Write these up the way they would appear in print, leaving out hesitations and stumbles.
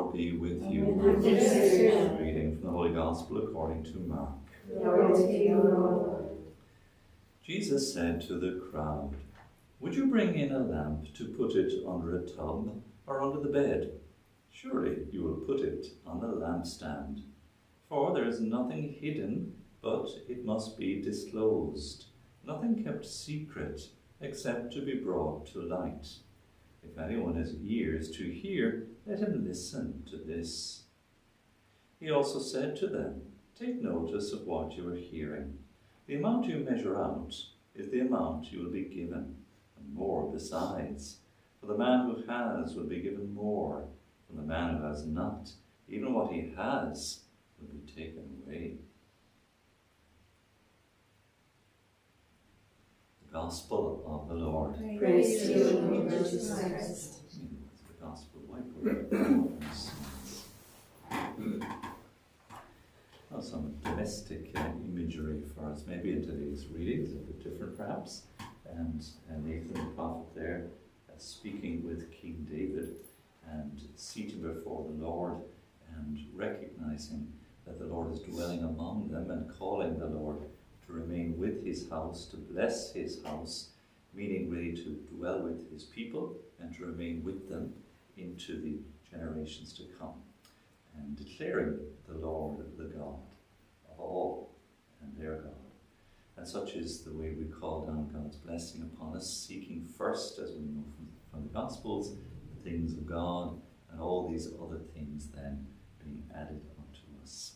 Lord be with you. Reading from the Holy Gospel according to Mark. Glory to you, Lord. Jesus said to the crowd, "Would you bring in a lamp to put it under a tub or under the bed? Surely you will put it on the lampstand. For there is nothing hidden, but it must be disclosed. Nothing kept secret, except to be brought to light. If anyone has ears to hear, let him listen to this." He also said to them, "Take notice of what you are hearing. The amount you measure out is the amount you will be given, and more besides. For the man who has will be given more, from the man who has not, even what he has will be taken away." The Gospel of the Lord. Praise to you, Lord Jesus Christ. The Gospel, why put it on signs? Well, some domestic imagery for us, maybe in today's readings, a bit different perhaps. And Nathan the prophet there speaking with King David and seated before the Lord and recognizing that the Lord is dwelling among them and calling the Lord to remain with his house, to bless his house, meaning really to dwell with his people and to remain with them into the generations to come, and declaring the Lord the God of all and their God. And such is the way we call down God's blessing upon us, seeking first, as we know from the Gospels, the things of God, and all these other things then being added unto us.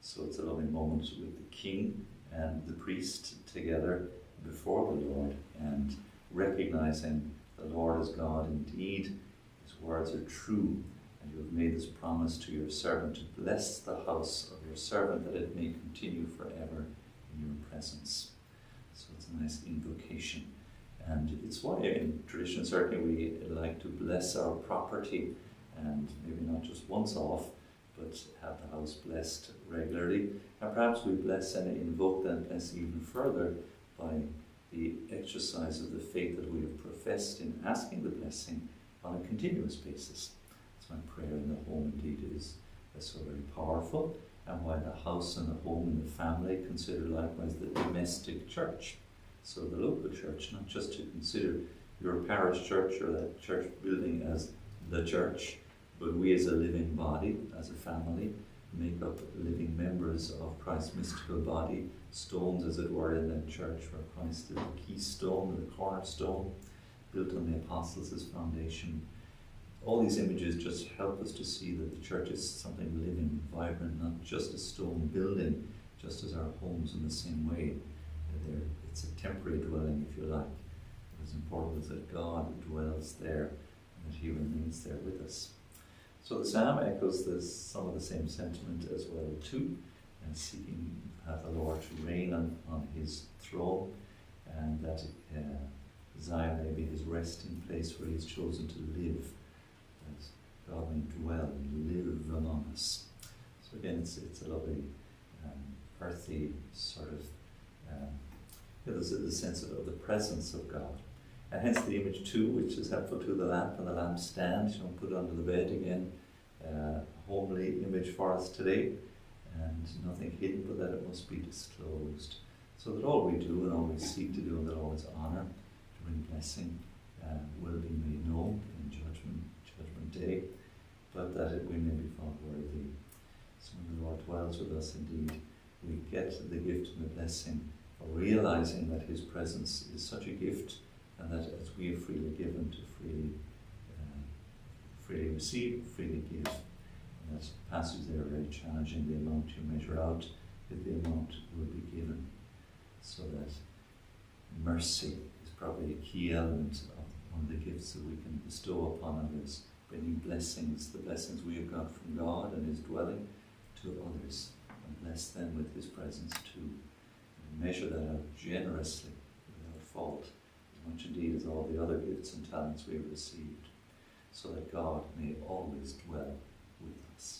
So it's a lovely moment with the King and the priest together before the Lord, and recognizing the Lord is God indeed. His words are true, and you have made this promise to your servant to bless the house of your servant, that it may continue forever in your presence. So it's a nice invocation, and it's why in tradition certainly we like to bless our property, and maybe not just once off, but have the house blessed regularly. And perhaps we bless and invoke that blessing even further by the exercise of the faith that we have professed in asking the blessing on a continuous basis. So my prayer in the home indeed is so very powerful, and why the house and the home and the family consider likewise the domestic church. So the local church, not just to consider your parish church or that church building as the church, but we as a living body, as a family, make up living members of Christ's mystical body, stones as it were in that church where Christ is the keystone, the cornerstone, built on the apostles as foundation. All these images just help us to see that the church is something living, vibrant, not just a stone building, just as our homes in the same way. It's a temporary dwelling, if you like. What is important is that God dwells there and that he remains there with us. So the psalm echoes some of the same sentiment as well too, and seeking the Lord to reign on his throne, and that Zion may be his resting place where he has chosen to live, that God may dwell and live among us. So again, it's a lovely earthy sort of, there's the sense of the presence of God. And hence the image too, which is helpful to the lamp and the lampstand, put it under the bed again. A homely image for us today, and nothing hidden, but that it must be disclosed. So that all we do and all we seek to do, and that all is honour, to bring blessing, will be made known in judgment day, but that we may be found worthy. So when the Lord dwells with us indeed, we get the gift and the blessing of realizing that his presence is such a gift, and that as we have freely given, to freely receive, freely give. And that passage there very challenging. The amount you measure out is the amount will be given. So that mercy is probably a key element of one of the gifts that we can bestow upon others, bringing blessings, the blessings we have got from God and his dwelling, to others, and bless them with his presence too. And measure that out generously, without fault, as much indeed as all the other gifts and talents we have received, so that God may always dwell with us.